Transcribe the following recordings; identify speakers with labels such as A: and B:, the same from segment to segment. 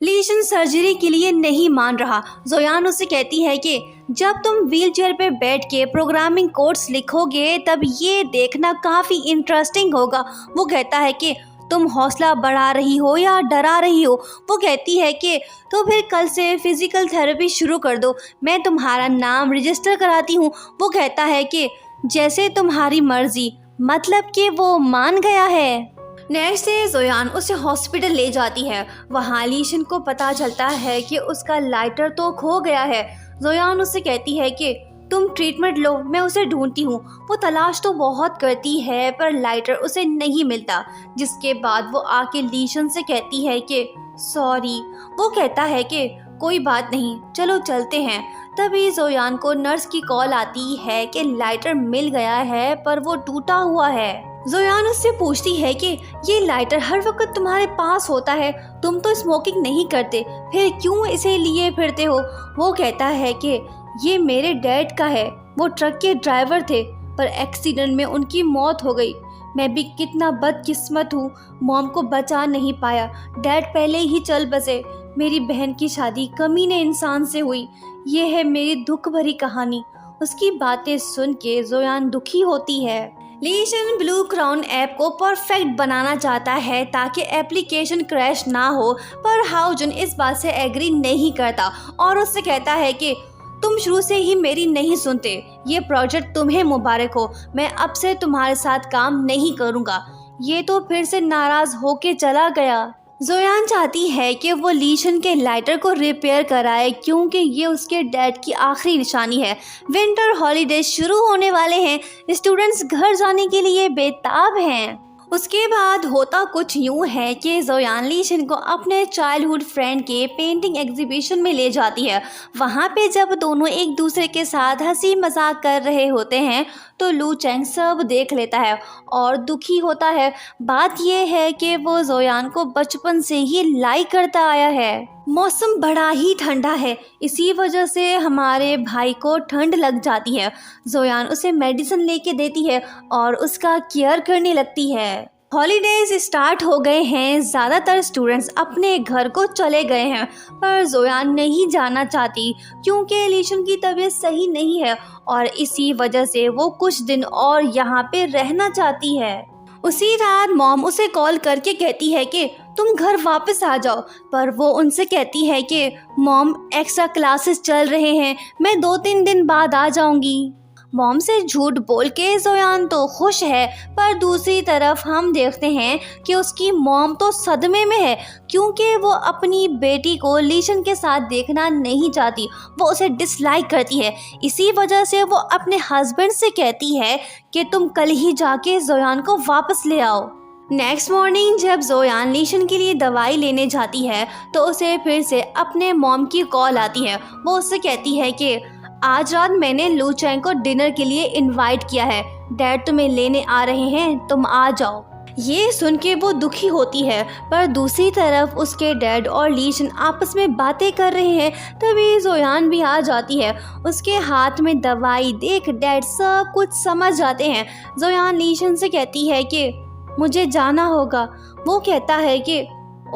A: लीशन surgery के लिए नहीं मान रहा। जोयान उससे कहती है कि जब तुम व्हीलचेयर पे बैठ के प्रोग्रामिंग कोड्स लिखोगे तब ये देखना काफ़ी इंटरेस्टिंग होगा। वो कहता है कि तुम हौसला बढ़ा रही हो या डरा रही हो। वो कहती है कि तो फिर कल से फिजिकल थेरेपी शुरू कर दो, मैं तुम्हारा नाम रजिस्टर कराती हूँ। वो कहता है कि जैसे तुम्हारी मर्जी, मतलब कि वो मान गया है। नेक्स्ट डे जोयान उसे हॉस्पिटल ले जाती है। वहाँ लीशन को पता चलता है कि उसका लाइटर तो खो गया है। जोयान उससे कहती है कि तुम ट्रीटमेंट लो, मैं उसे ढूंढती हूँ। वो तलाश तो बहुत करती है पर लाइटर उसे नहीं मिलता, जिसके बाद वो आके लीशन से कहती है कि सॉरी। वो कहता है कि कोई बात नहीं, चलो चलते हैं। तभी जोयान को नर्स की कॉल आती है कि लाइटर मिल गया है पर वो टूटा हुआ है। जोयान उससे पूछती है कि ये लाइटर हर वक्त तुम्हारे पास होता है, तुम तो स्मोकिंग नहीं करते, फिर क्यों इसे लिए फिरते हो। वो कहता है कि ये मेरे डैड का है, वो ट्रक के ड्राइवर थे पर एक्सीडेंट में उनकी मौत हो गई। मैं भी कितना बदकिस्मत हूँ, मॉम को बचा नहीं पाया, डैड पहले ही चल बसे। मेरी बहन की शादी कमीने इंसान से हुई। ये है मेरी दुख भरी कहानी। उसकी बातें सुन के जोयान दुखी होती है। लीशन ब्लू क्राउन ऐप को परफेक्ट बनाना चाहता है ताकि एप्लीकेशन क्रैश ना हो, पर हाउजुन इस बात से एग्री नहीं करता और उससे कहता है कि तुम शुरू से ही मेरी नहीं सुनते, ये प्रोजेक्ट तुम्हें मुबारक हो, मैं अब से तुम्हारे साथ काम नहीं करूँगा। ये तो फिर से नाराज होके चला गया। जोयान चाहती है कि वो लीशन के लाइटर को रिपेयर कराए क्योंकि ये उसके डैड की आखिरी निशानी है। विंटर हॉलीडेज शुरू होने वाले हैं, स्टूडेंट्स घर जाने के लिए बेताब हैं। उसके बाद होता कुछ यूं है कि जोयान लीशन को अपने चाइल्डहुड फ्रेंड के पेंटिंग एग्जीबिशन में ले जाती है। वहाँ पे जब दोनों एक दूसरे के साथ हंसी मजाक कर रहे होते हैं तो लू चैंग सब देख लेता है और दुखी होता है। बात यह है कि वो जोयान को बचपन से ही लाइक करता आया है। मौसम बड़ा ही ठंडा है, इसी वजह से हमारे भाई को ठंड लग जाती है। जोयान उसे मेडिसिन लेके देती है और उसका केयर करने लगती है। हॉलीडेज स्टार्ट हो गए हैं, ज़्यादातर स्टूडेंट्स अपने घर को चले गए हैं पर जोयान नहीं जाना चाहती क्योंकि लीशन की तबीयत सही नहीं है और इसी वजह से वो कुछ दिन और यहाँ पे रहना चाहती है। उसी रात मॉम उसे कॉल करके कहती है कि तुम घर वापस आ जाओ, पर वो उनसे कहती है कि मॉम एक्स्ट्रा क्लासेस चल रहे हैं, मैं 2-3 दिन बाद आ जाऊंगी। मॉम से झूठ बोल के जोयान तो खुश है पर दूसरी तरफ हम देखते हैं कि उसकी मॉम तो सदमे में है क्योंकि वो अपनी बेटी को लीशन के साथ देखना नहीं चाहती, वो उसे डिसलाइक करती है। इसी वजह से वो अपने हस्बैंड से कहती है कि तुम कल ही जाके जोयान को वापस ले आओ। नेक्स्ट मॉर्निंग जब जोयान लीशन के लिए दवाई लेने जाती है तो उसे फिर से अपने मॉम की कॉल आती है। वो उससे कहती है कि आज रात मैंने लू चैंग को डिनर के लिए इनवाइट किया है, डैड तुम्हें लेने आ रहे हैं, तुम आ जाओ। ये सुन के वो दुखी होती है पर दूसरी तरफ उसके डैड और लीशन आपस में बातें कर रहे हैं। तभी जोयान भी आ जाती है, उसके हाथ में दवाई देख डैड सब कुछ समझ जाते हैं। जोयान लीशन से कहती है कि मुझे जाना होगा। वो कहता है कि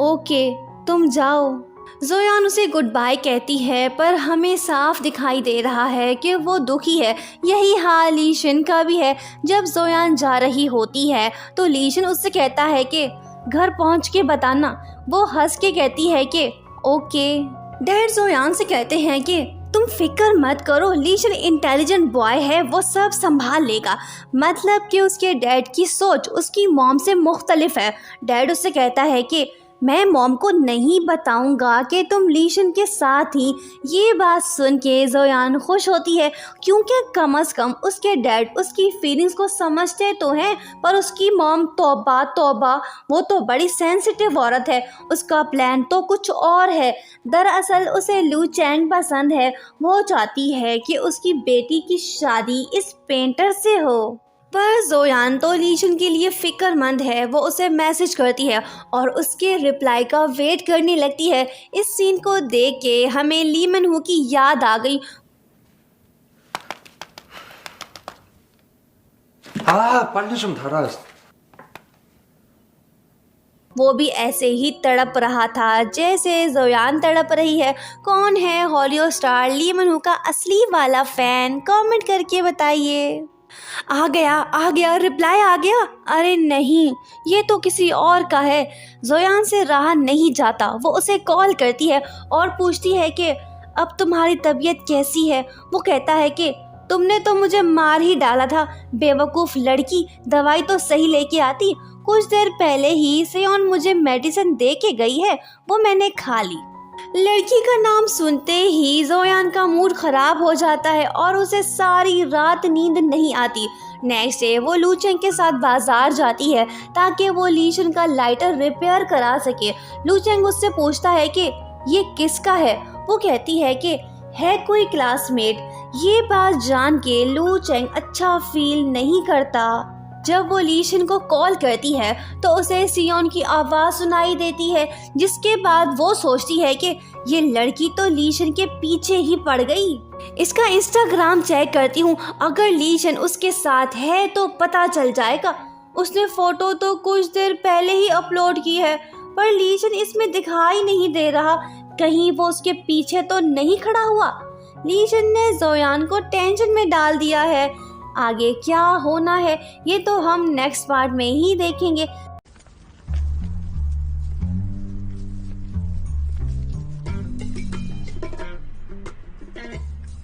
A: ओके तुम जाओ। जोयान उसे गुड बाय कहती है पर हमें साफ दिखाई दे रहा है कि वो दुखी है। यही हाल लीशन का भी है। जब जोयान जा रही होती है तो लीशन उससे कहता है कि घर पहुंच के बताना। वो हंस के कहती है कि ओके। डैड जोयान से कहते हैं कि तुम फिक्र मत करो, लीशन इंटेलिजेंट बॉय है, वो सब संभाल लेगा। मतलब कि उसके डैड की सोच उसकी मॉम से मुख्तलिफ है। डैड उससे कहता है कि मैं मॉम को नहीं बताऊंगा कि तुम लीशन के साथ ही। ये बात सुन के जोयान खुश होती है क्योंकि कम से कम उसके डैड उसकी फीलिंग्स को समझते तो हैं, पर उसकी मॉम तौबा तौबा, वो तो बड़ी सेंसिटिव औरत है, उसका प्लान तो कुछ और है। दरअसल उसे लू चैंग पसंद है, वो चाहती है कि उसकी बेटी की शादी इस पेंटर से हो। पर जोयान तो लीशन के लिए फिक्रमंद है। वो उसे मैसेज करती है और उसके रिप्लाई का वेट करने लगती है। इस सीन को देख के हमें ली मन हो की याद आ गई।
B: 아, 빨리 좀 달아.
A: वो भी ऐसे ही तड़प रहा था जैसे जोयान तड़प रही है। कौन है हॉलीवुड स्टार ली मनहू का असली वाला फैन? कमेंट करके बताइए। आ गया रिप्लाई आ गया। अरे नहीं, ये तो किसी और का है। जोयान से रहा नहीं जाता। वो उसे कॉल करती है और पूछती है कि अब तुम्हारी तबीयत कैसी है। वो कहता है कि तुमने तो मुझे मार ही डाला था, बेवकूफ़ लड़की, दवाई तो सही लेके आती। कुछ देर पहले ही सेयोन मुझे मेडिसिन दे के गई है, वो मैंने खा ली। लड़की का नाम सुनते ही जोयान का मूड खराब हो जाता है और उसे सारी रात नींद नहीं आती। नेक्स्ट डे वो लूचेंग के साथ बाजार जाती है ताकि वो लीशन का लाइटर रिपेयर करा सके। लूचेंग उससे पूछता है कि ये किसका है। वो कहती है कि है कोई क्लासमेट। ये बात जान के लूचेंग अच्छा फील नहीं करता। जब वो लीशन को कॉल करती है तो उसे सियोन की आवाज़ सुनाई देती है, जिसके बाद वो सोचती है कि ये लड़की तो लीशन के पीछे ही पड़ गई। इसका इंस्टाग्राम चेक करती हूँ, अगर लीशन उसके साथ है तो पता चल जाएगा। उसने फ़ोटो तो कुछ देर पहले ही अपलोड की है, पर लीशन इसमें दिखाई नहीं दे रहा। कहीं वो उसके पीछे तो नहीं खड़ा हुआ। लीशन ने जोयान को टेंशन में डाल दिया है। आगे क्या होना है ये तो हम नेक्स्ट पार्ट में ही देखेंगे।